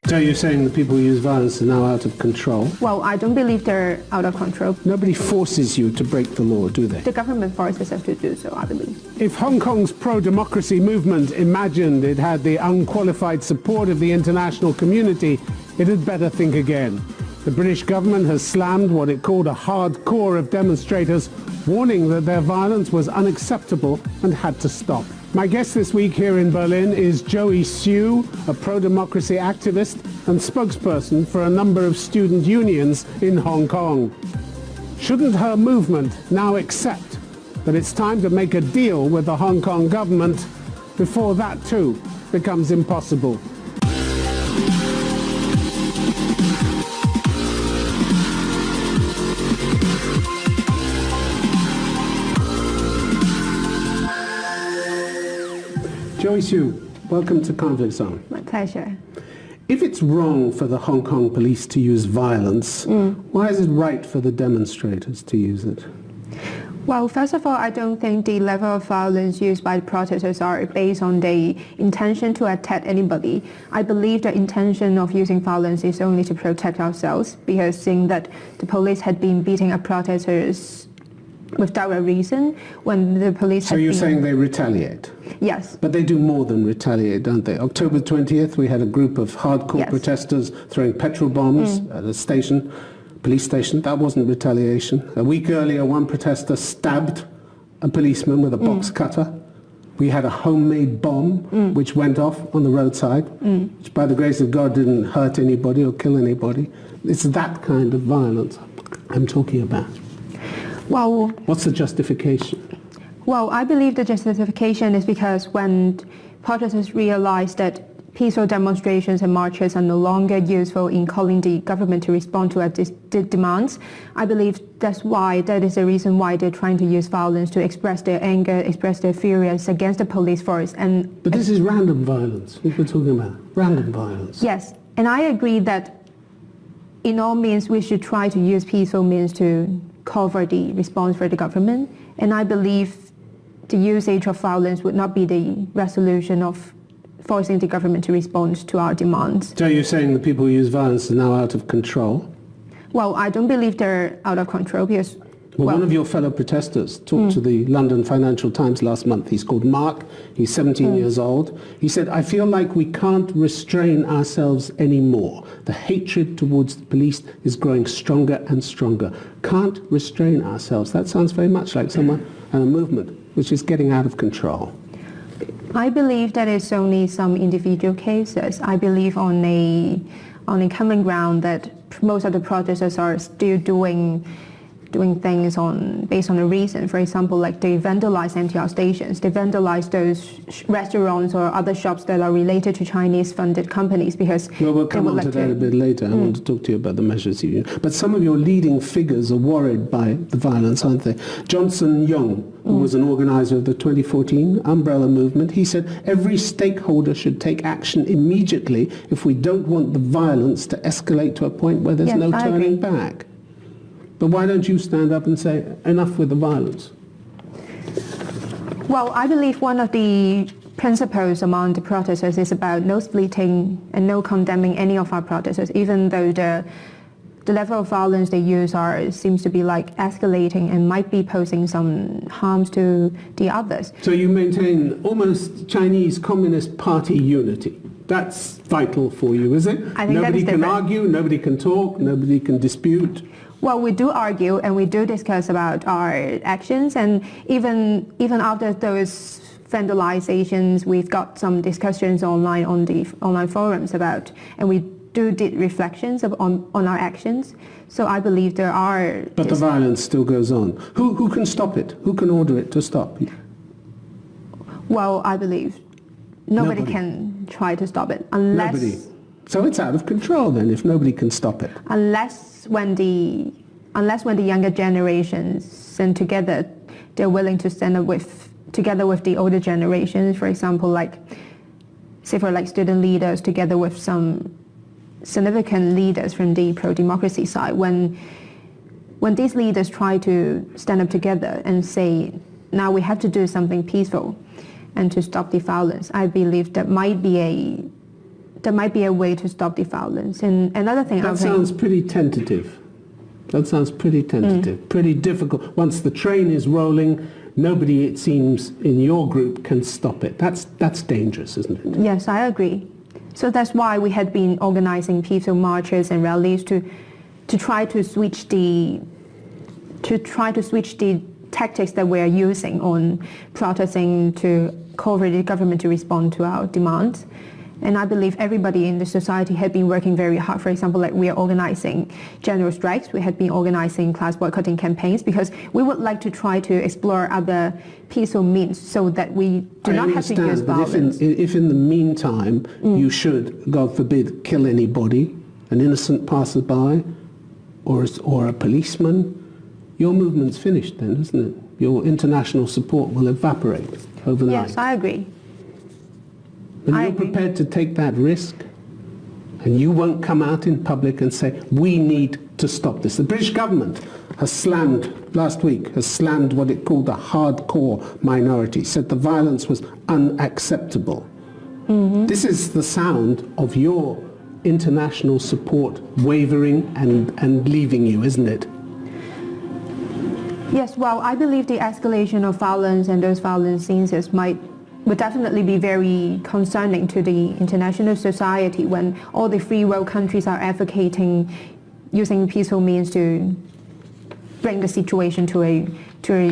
So you're saying the people who use violence are now out of control? Well, I don't believe they're out of control. Nobody forces you to break the law, do they? The government forces us to do so, I believe. If Hong Kong's pro-democracy movement imagined it had the unqualified support of the international community, it had better think again. The British government has slammed what it called a hard core of demonstrators, warning that their violence was unacceptable and had to stop. My guest this week here in Berlin is Joey Siu, a pro-democracy activist and spokesperson for a number of student unions in Hong Kong. Shouldn't her movement now accept that it's time to make a deal with the Hong Kong government before that too becomes impossible? Joey Siu, welcome to Convo Zone. My pleasure. If it's wrong for the Hong Kong police to use violence, why is it right for the demonstrators to use it? Well, first of all, I don't think the level of violence used by the protesters are based on the intention to attack anybody. I believe the intention of using violence is only to protect ourselves, because seeing that the police had been beating up protesters without a reason when the police So you're saying they retaliate? Yes. But they do more than retaliate, don't they? October 20th, we had a group of hardcore Yes. protesters throwing petrol bombs at a station, police station. That wasn't retaliation. A week earlier, one protester stabbed a policeman with a box cutter. We had a homemade bomb which went off on the roadside, which by the grace of God didn't hurt anybody or kill anybody. It's that kind of violence I'm talking about. Well, what's the justification? Well, I believe the justification is because when protesters realize that peaceful demonstrations and marches are no longer useful in calling the government to respond to the demands, I believe that is the reason why they're trying to use violence to express their anger, express their furious against the police force. But this is random violence, what we're talking about, random violence. Yes, and I agree that in all means we should try to use peaceful means to cover the response for the government, and I believe the usage of violence would not be the resolution of forcing the government to respond to our demands. So you're saying the people who use violence are now out of control? Well, I don't believe they're out of control because... Well, one of your fellow protesters talked to the London Financial Times last month. He's called Mark. He's 17 years old. He said, I feel like we can't restrain ourselves anymore. The hatred towards the police is growing stronger and stronger. Can't restrain ourselves. That sounds very much like someone and a movement which is getting out of control. I believe that it's only some individual cases. I believe on a common ground that most of the protesters are still doing things based on a reason. For example, like they vandalize NTR stations, they vandalize those restaurants or other shops that are related to Chinese-funded companies because well, we'll come on to that a bit later. I want to talk to you about the measures you use. But some of your leading figures are worried by the violence, aren't they? Johnson Young, who was an organizer of the 2014 Umbrella Movement, he said every stakeholder should take action immediately if we don't want the violence to escalate to a point where there's no turning back. But why don't you stand up and say, enough with the violence? Well, I believe one of the principles among the protesters is about no splitting and no condemning any of our protesters, even though the level of violence they use seems to be like escalating and might be posing some harms to the others. So you maintain almost Chinese Communist Party unity. That's vital for you, is it? I think nobody can argue, nobody can talk, nobody can dispute. Well, we do argue and we do discuss about our actions, and even after those vandalizations, we've got some discussions online on the online forums about, and we did reflections on our actions. So I believe there are... But the violence still goes on. Who can stop it? Who can order it to stop? Well, I believe nobody can try to stop it unless... Nobody. So it's out of control then if nobody can stop it. Unless when the younger generations and together they're willing to stand up together with the older generations, for example, say for student leaders together with some significant leaders from the pro-democracy side, when these leaders try to stand up together and say, now we have to do something peaceful and to stop the violence, I believe that might be there might be a way to stop the violence. And another thing That sounds pretty tentative. That sounds pretty tentative, pretty difficult. Once the train is rolling, nobody, it seems, in your group can stop it. That's dangerous, isn't it? Yes, I agree. So that's why we had been organizing peaceful marches and rallies to try to switch the tactics that we are using on protesting to call for the government to respond to our demands. And I believe everybody in the society had been working very hard. For example, like we are organizing general strikes. We had been organizing class boycotting campaigns because we would like to try to explore other peaceful means so that we do not have to use violence. If in the meantime you should, God forbid, kill anybody, an innocent passerby or a policeman, your movement's finished then, isn't it? Your international support will evaporate overnight. Yes, I agree. And you're prepared to take that risk? And you won't come out in public and say, we need to stop this. The British government has slammed, last week, has slammed what it called the hardcore minority, said the violence was unacceptable. This is the sound of your international support wavering and leaving you, isn't it? Yes, well, I believe the escalation of violence and those violent scenes would definitely be very concerning to the international society when all the free world countries are advocating using peaceful means to bring the situation to a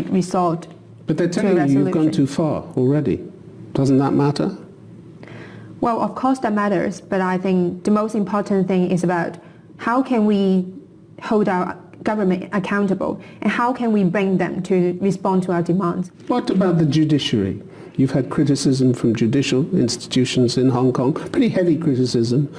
result. But they're telling you you've gone too far already. Doesn't that matter? Well, of course that matters, but I think the most important thing is about how can we hold our government accountable and how can we bring them to respond to our demands. What about the judiciary? You've had criticism from judicial institutions in Hong Kong, pretty heavy criticism.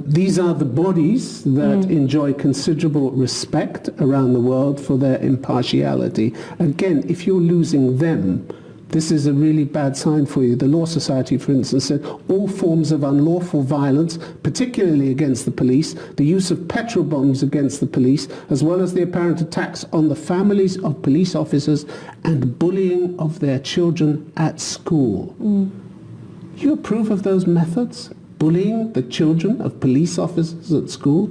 These are the bodies that enjoy considerable respect around the world for their impartiality. Again, if you're losing them, this is a really bad sign for you. The Law Society, for instance, said all forms of unlawful violence, particularly against the police, the use of petrol bombs against the police, as well as the apparent attacks on the families of police officers and bullying of their children at school. You approve of those methods? Bullying the children of police officers at school?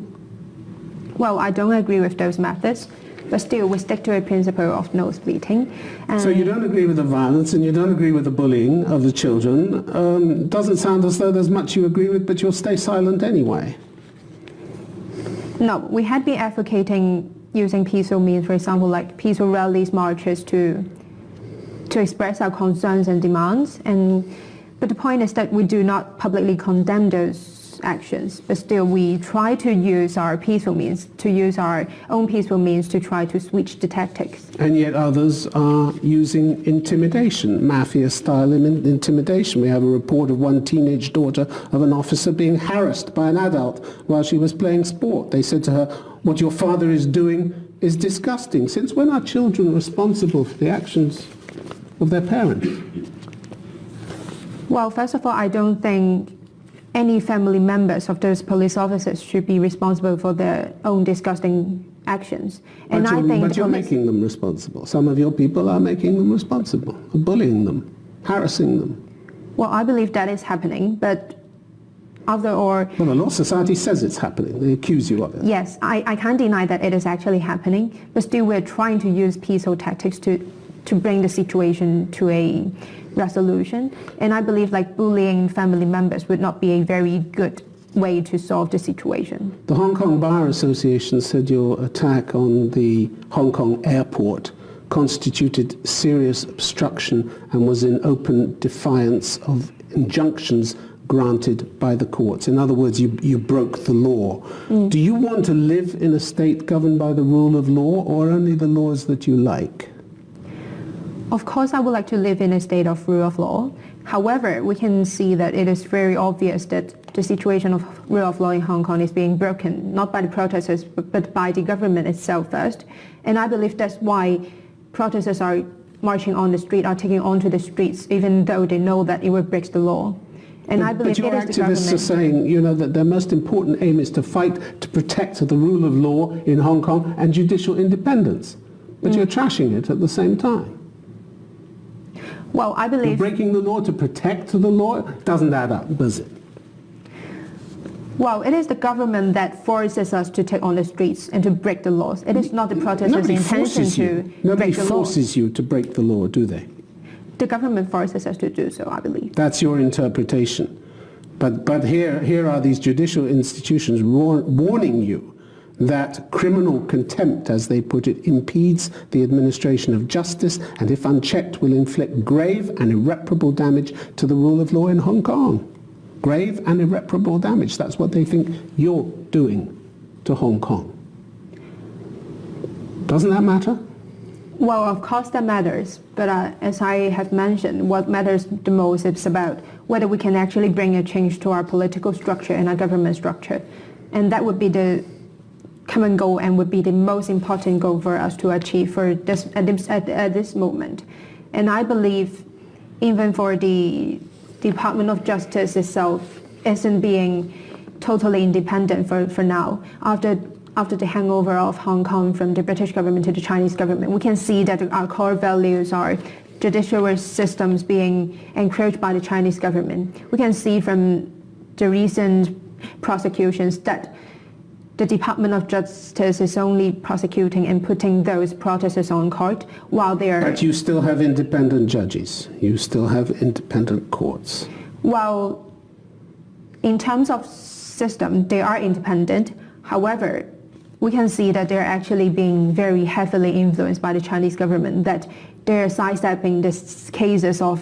Well, I don't agree with those methods. But still, we stick to a principle of no splitting. So you don't agree with the violence and you don't agree with the bullying of the children. Doesn't sound as though there's much you agree with, but you'll stay silent anyway. No, we had been advocating using peaceful means, for example, like peaceful rallies, marches to express our concerns and demands. But the point is that we do not publicly condemn those actions, but still we try to use our peaceful means, to use our own peaceful means to try to switch the tactics. And yet others are using intimidation, mafia-style intimidation. We have a report of one teenage daughter of an officer being harassed by an adult while she was playing sport. They said to her, what your father is doing is disgusting. Since when are children responsible for the actions of their parents? Well, first of all, I don't think any family members of those police officers should be responsible for their own disgusting actions. And but you're making them responsible. Some of your people are making them responsible, bullying them, harassing them. Well, I believe that is happening, but well, the Law Society says it's happening. They accuse you of it. Yes, I can't deny that it is actually happening, but still we're trying to use peaceful tactics to bring the situation to a resolution. And I believe like bullying family members would not be a very good way to solve the situation. The Hong Kong Bar Association said your attack on the Hong Kong airport constituted serious obstruction and was in open defiance of injunctions granted by the courts. In other words, you broke the law. Do you want to live in a state governed by the rule of law or only the laws that you like? Of course, I would like to live in a state of rule of law. However, we can see that it is very obvious that the situation of rule of law in Hong Kong is being broken, not by the protesters, but by the government itself first. And I believe that's why protesters are marching on the street, are taking onto the streets, even though they know that it will break the law. And I believe but your activists are saying, you know, that their most important aim is to fight to protect the rule of law in Hong Kong and judicial independence. But you're trashing it at the same time. Well, I believe... You're breaking the law to protect the law? It doesn't add up, does it? Well, it is the government that forces us to take on the streets and to break the laws. It is not the protesters' intention to break the law. Nobody forces you to break the law, do they? The government forces us to do so, I believe. That's your interpretation. But here are these judicial institutions warning you that criminal contempt, as they put it, impedes the administration of justice and, if unchecked, will inflict grave and irreparable damage to the rule of law in Hong Kong. Grave and irreparable damage. That's what they think you're doing to Hong Kong. Doesn't that matter? Well, of course that matters, but as I have mentioned, what matters the most is about whether we can actually bring a change to our political structure and our government structure. And that would be the common goal and would be the most important goal for us to achieve for this, at this moment. And I believe even for the Department of Justice itself isn't being totally independent for now. After the hangover of Hong Kong from the British government to the Chinese government, we can see that our core values are judicial systems being encroached by the Chinese government. We can see from the recent prosecutions that the Department of Justice is only prosecuting and putting those protesters on court while they're... But you still have independent judges. You still have independent courts. Well, in terms of system, they are independent. However, we can see that they're actually being very heavily influenced by the Chinese government, that they're sidestepping these cases of,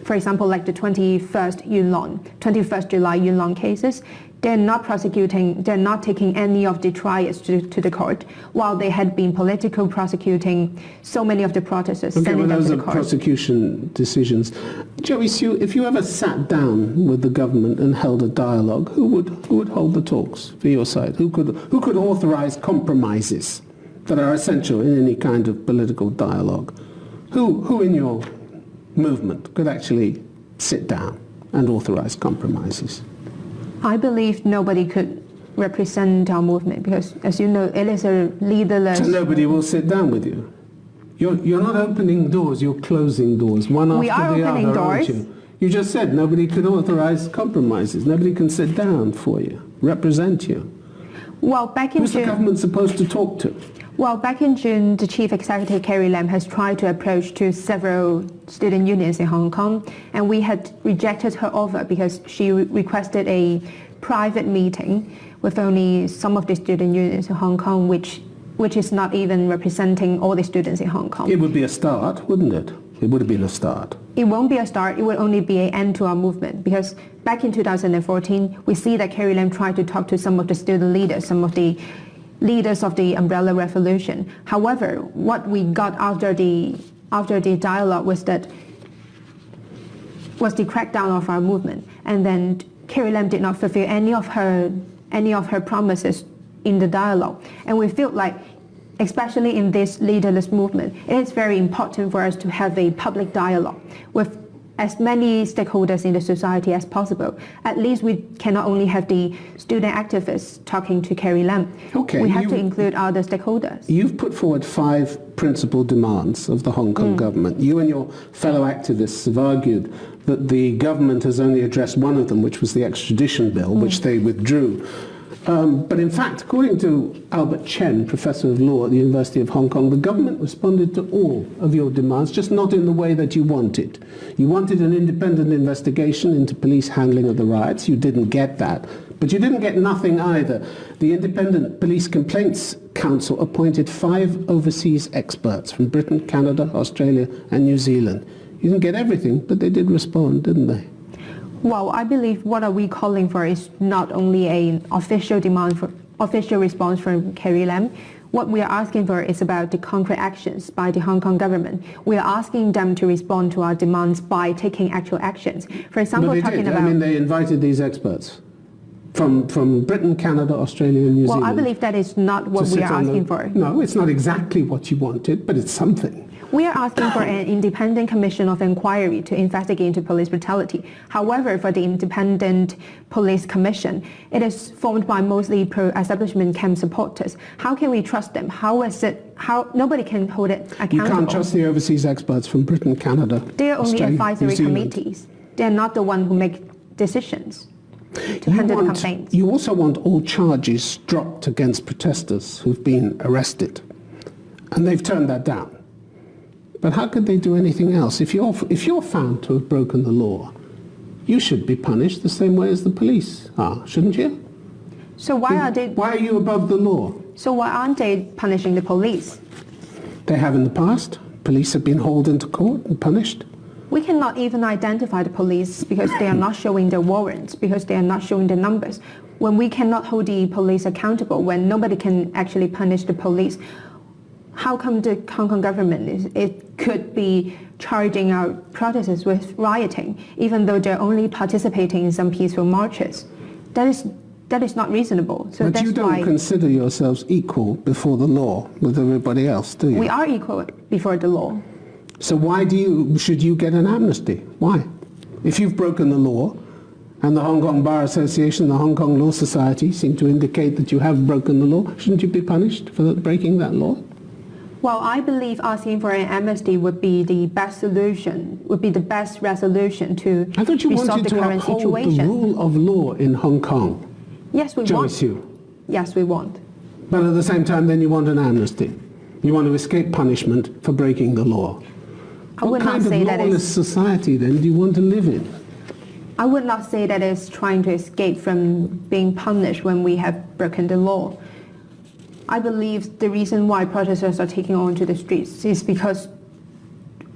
for example, like the 21st July Yuen Long cases. They're not prosecuting, they're not taking any of the trials to the court, while they had been politically prosecuting so many of the protesters. Okay, well, those are prosecution decisions. Joey Siu, if you ever sat down with the government and held a dialogue, who would hold the talks for your side? Who could authorize compromises that are essential in any kind of political dialogue? Who in your movement could actually sit down and authorize compromises? I believe nobody could represent our movement because, as you know, it is a leaderless... So nobody will sit down with you? You're not opening doors, you're closing doors, one after the other, we are opening doors. Aren't you? You just said nobody could authorize compromises. Nobody can sit down for you, represent you. Well, back in Who's June... the government supposed to talk to? Well, back in June, the Chief Executive Carrie Lam has tried to approach to several student unions in Hong Kong, and we had rejected her offer because she requested a private meeting with only some of the student unions in Hong Kong, which is not even representing all the students in Hong Kong. It would be a start, wouldn't it? It would have been a start. It won't be a start, it will only be an end to our movement, because back in 2014, we see that Carrie Lam tried to talk to some of the student leaders, some of the leaders of the Umbrella Revolution. However, what we got after the dialogue was the crackdown of our movement, and then Carrie Lam did not fulfill any of her promises in the dialogue. And we feel like, especially in this leaderless movement, it is very important for us to have a public dialogue with as many stakeholders in the society as possible. At least we cannot only have the student activists talking to Carrie Lam. Okay, we have to include other stakeholders. You've put forward 5 principal demands of the Hong Kong government. You and your fellow activists have argued that the government has only addressed one of them, which was the extradition bill, which they withdrew. But in fact, according to Albert Chen, Professor of Law at the University of Hong Kong, the government responded to all of your demands, just not in the way that you wanted. You wanted an independent investigation into police handling of the riots. You didn't get that. But you didn't get nothing either. The Independent Police Complaints Council appointed 5 overseas experts from Britain, Canada, Australia, and New Zealand. You didn't get everything, but they did respond, didn't they? Well, I believe what are we calling for is not only an official demand for official response from Carrie Lam. What we are asking for is about the concrete actions by the Hong Kong government. We are asking them to respond to our demands by taking actual actions. For example, no, they talking did. about... I mean, they invited these experts from Britain, Canada, Australia, and New Zealand. Well, I believe that is not what we are asking for. No, it's not exactly what you wanted, but it's something. We are asking for an independent commission of inquiry to investigate into police brutality. However, for the independent police commission, it is formed by mostly pro-establishment camp supporters. How can we trust them? How nobody can hold it accountable? You can't trust the overseas experts from Britain, Canada, They are only Australia, advisory New Zealand. committees. They are not the one who make decisions. to handle the complaints. You also want all charges dropped against protesters who've been arrested. And they've turned that down. But how could they do anything else? If you're found to have broken the law, you should be punished the same way as the police are, shouldn't you? So why are you above the law? So why aren't they punishing the police? They have in the past. Police have been hauled into court and punished. We cannot even identify the police because they are not showing their warrants, because they are not showing the numbers. When we cannot hold the police accountable, when nobody can actually punish the police, how come the Hong Kong government it could be charging out protesters with rioting, even though they're only participating in some peaceful marches? That is not reasonable. So but that's you don't consider yourselves equal before the law with everybody else, do you? We are equal before the law. So why should you get an amnesty? Why? If you've broken the law, and the Hong Kong Bar Association, the Hong Kong Law Society seem to indicate that you have broken the law, shouldn't you be punished for breaking that law? Well, I believe asking for an amnesty would be the best solution, would be the best resolution to I thought you resolve wanted the to current uphold situation. the rule of law in Hong Kong. Yes, we Joey want. Siu. Yes, we want. But at the same time, then you want an amnesty. You want to escape punishment for breaking the law. I would not say that What kind of lawless society then do you want to live in? I would not say that it's trying to escape from being punished when we have broken the law. I believe the reason why protesters are taking on to the streets is because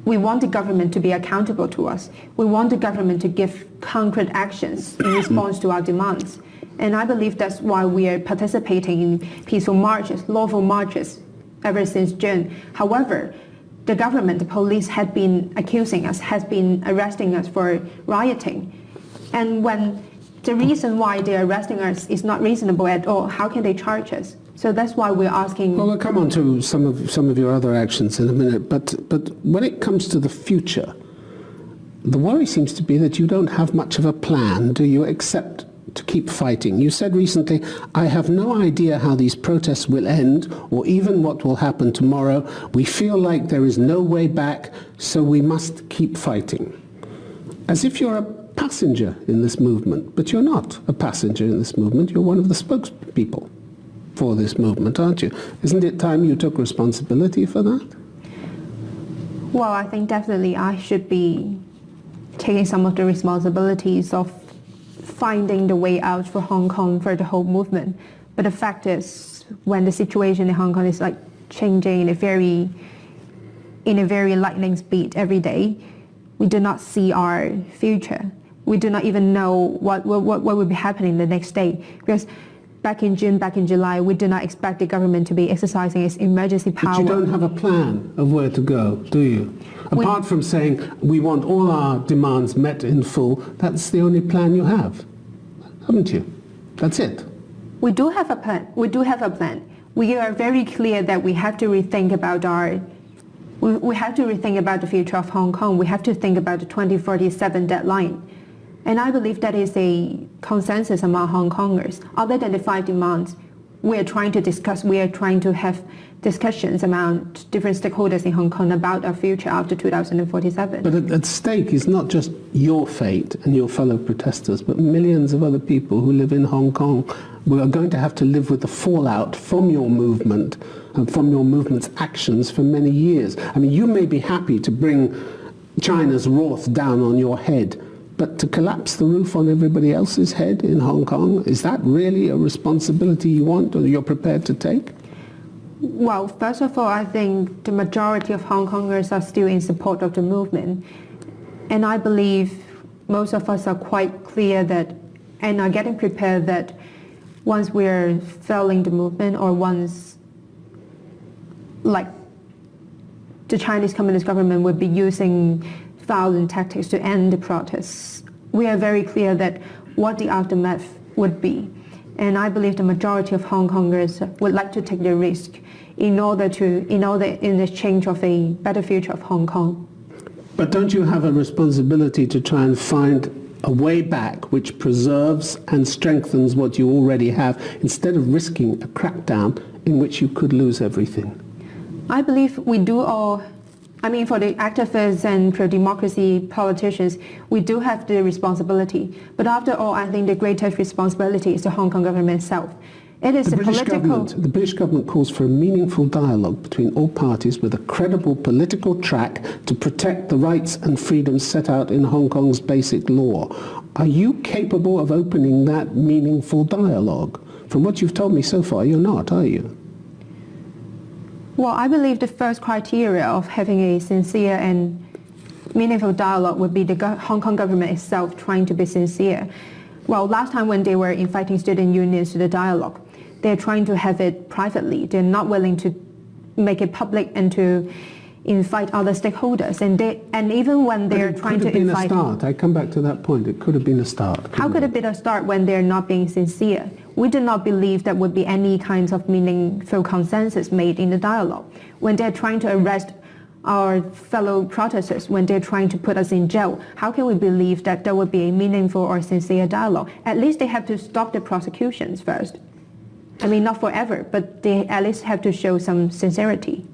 we want the government to be accountable to us. We want the government to give concrete actions in response to our demands. And I believe that's why we are participating in peaceful marches, lawful marches, ever since June. However, the government, the police had been accusing us, has been arresting us for rioting. And when the reason why they're arresting us is not reasonable at all, how can they charge us? So that's why we're asking. Well, we'll come on to some of your other actions in a minute, but when it comes to the future, the worry seems to be that you don't have much of a plan, do you, except to keep fighting? You said recently, I have no idea how these protests will end or even what will happen tomorrow. We feel like there is no way back, so we must keep fighting. As if you're a passenger in this movement, but you're not a passenger in this movement. You're one of the spokespeople for this movement, aren't you? Isn't it time you took responsibility for that? Well, I think definitely I should be taking some of the responsibilities of finding the way out for Hong Kong, for the whole movement. But the fact is, when the situation in Hong Kong is like changing in a very lightning speed every day, we do not see our future. We do not even know what will be happening the next day. Because back in June, back in July, we do not expect the government to be exercising its emergency power. But you don't have a plan of where to go, do you? Apart from saying we want all our demands met in full, that's the only plan you have, haven't you? That's it. We do have a plan. We do have a plan. We are very clear that we have to rethink about we have to rethink about the future of Hong Kong. We have to think about the 2047 deadline. And I believe that is a consensus among Hong Kongers. Other than the 5 demands, we are trying to discuss, we are trying to have discussions among different stakeholders in Hong Kong about our future after 2047. But at stake is not just your fate and your fellow protesters, but millions of other people who live in Hong Kong who are going to have to live with the fallout from your movement and from your movement's actions for many years. I mean, you may be happy to bring China's wrath down on your head, but to collapse the roof on everybody else's head in Hong Kong, is that really a responsibility you want or you're prepared to take? Well, first of all, I think the majority of Hong Kongers are still in support of the movement. And I believe most of us are quite clear that, and are getting prepared that once we're failing the movement or once, like, the Chinese Communist government would be using violent tactics to end the protests, we are very clear that what the aftermath would be. And I believe the majority of Hong Kongers would like to take the risk in exchange of a better future of Hong Kong. But don't you have a responsibility to try and find a way back which preserves and strengthens what you already have instead of risking a crackdown in which you could lose everything? I believe we do all I mean, for the activists and pro-democracy politicians, we do have the responsibility. But after all, I think the greatest responsibility is the Hong Kong government itself. It is the British government calls for a meaningful dialogue between all parties with a credible political track to protect the rights and freedoms set out in Hong Kong's basic law. Are you capable of opening that meaningful dialogue? From what you've told me so far, you're not, are you? Well, I believe the first criteria of having a sincere and meaningful dialogue would be the Hong Kong government itself trying to be sincere. Well, last time when they were inviting student unions to the dialogue, they're trying to have it privately. They're not willing to make it public and to invite other stakeholders. And even when they're trying to invite... It could have been a start. I come back to that point. It could have been a start. How could it be a start when they're not being sincere? We do not believe there would be any kinds of meaningful consensus made in the dialogue. When they're trying to arrest our fellow protesters, when they're trying to put us in jail, how can we believe that there would be a meaningful or sincere dialogue? At least they have to stop the prosecutions first. I mean, not forever, but they at least have to show some sincerity.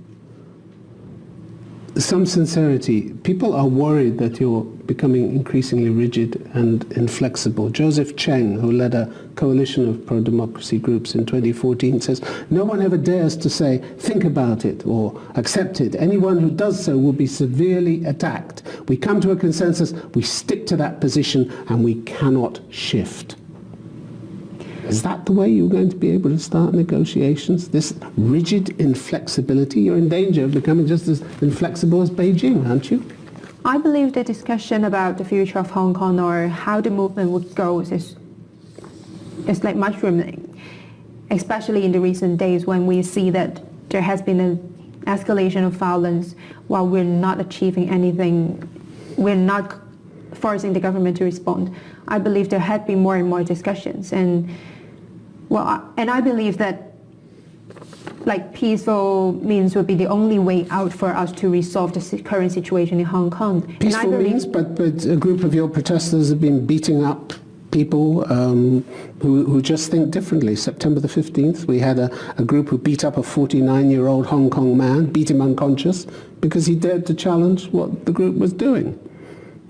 Some sincerity. People are worried that you're becoming increasingly rigid and inflexible. Joseph Cheng, who led a coalition of pro-democracy groups in 2014, says, no one ever dares to say, think about it or accept it. Anyone who does so will be severely attacked. We come to a consensus, we stick to that position, and we cannot shift. Is that the way you're going to be able to start negotiations? This rigid inflexibility? You're in danger of becoming just as inflexible as Beijing, aren't you? I believe the discussion about the future of Hong Kong or how the movement would go is like mushrooming, especially in the recent days when we see that there has been an escalation of violence while we're not achieving anything, we're not forcing the government to respond. I believe there had been more and more discussions, and I believe that like peaceful means would be the only way out for us to resolve the current situation in Hong Kong. Peaceful means, but a group of your protesters have been beating up people who just think differently. September the 15th, we had a group who beat up a 49-year-old Hong Kong man, beat him unconscious because he dared to challenge what the group was doing.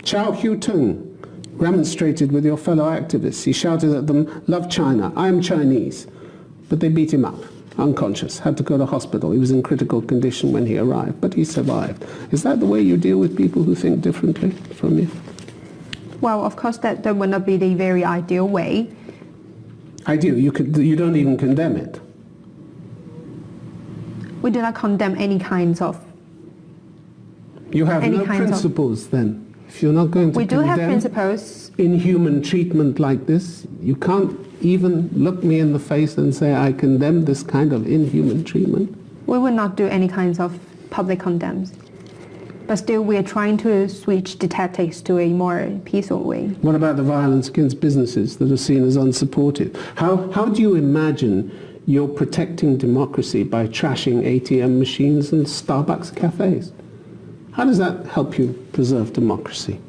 Chow Hu-tung remonstrated with your fellow activists. He shouted at them, love China, I am Chinese. But they beat him up, unconscious, had to go to hospital. He was in critical condition when he arrived, but he survived. Is that the way you deal with people who think differently from you? Well, of course, that would not be the very ideal way. Ideal? You don't even condemn it? We do not condemn any kinds of... You have no principles then? If you're not going to we do have principles. Inhuman treatment like this, you can't even look me in the face and say, I condemn this kind of inhuman treatment? We will not do any kinds of public condemns. But still, we are trying to switch the tactics to a more peaceful way. What about the violence against businesses that are seen as unsupported? How do you imagine you're protecting democracy by trashing ATM machines and Starbucks cafes? How does that help you preserve democracy?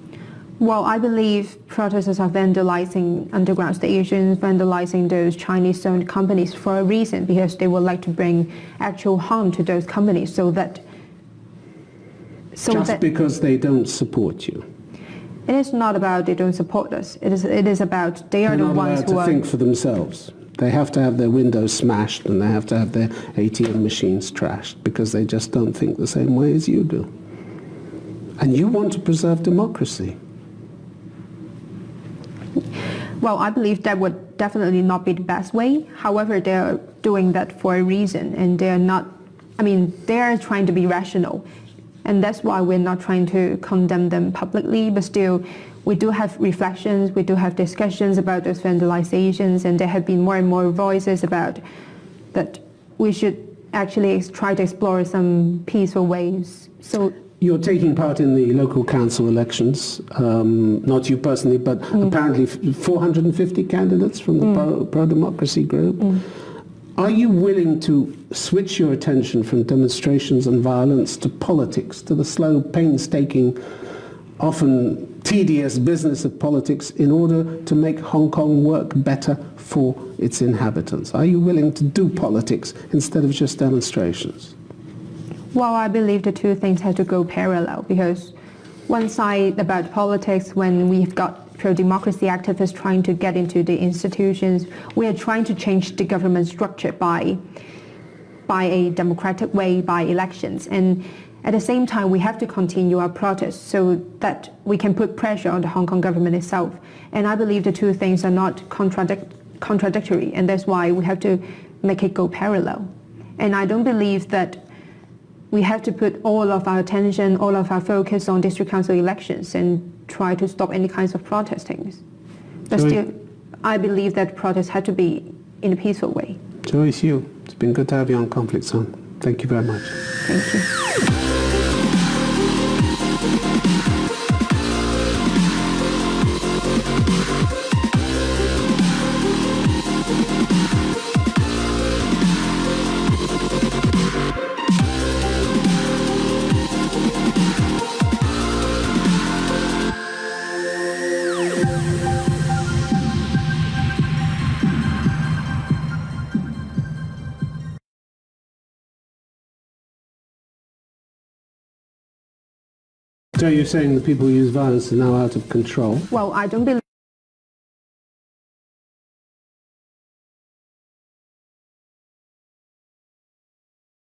Well, I believe protesters are vandalizing underground stations, vandalizing those Chinese-owned companies for a reason, because they would like to bring actual harm to those companies because they don't support you. It is not about they don't support us. It is about they are the ones who are... think for themselves. They have to have their windows smashed and they have to have their ATM machines trashed because they just don't think the same way as you do. And you want to preserve democracy. Well, I believe that would definitely not be the best way. However, they're doing that for a reason, and they're not, they're trying to be rational. And that's why we're not trying to condemn them publicly, but still, we do have reflections, we do have discussions about those vandalizations, and there have been more and more voices about that we should actually try to explore some peaceful ways. So you're taking part in the local council elections, not you personally, but apparently 450 candidates from the pro-democracy group. Are you willing to switch your attention from demonstrations and violence to politics, to the slow, painstaking, often tedious business of politics in order to make Hong Kong work better for its inhabitants? Are you willing to do politics instead of just demonstrations? Well, I believe the two things have to go parallel because one side about politics, when we've got pro-democracy activists trying to get into the institutions, we are trying to change the government structure by a democratic way, by elections. And at the same time, we have to continue our protests so that we can put pressure on the Hong Kong government itself. And I believe the two things are not contradictory, and that's why we have to make it go parallel. And I don't believe that we have to put all of our attention, all of our focus on district council elections and try to stop any kinds of protesting. But still, I believe that protests have to be in a peaceful way. Joey Siu, it's been good to have you on Conflict Zone. Thank you very much. Thank you. So you're saying the people who use violence are now out of control? Well, I don't believe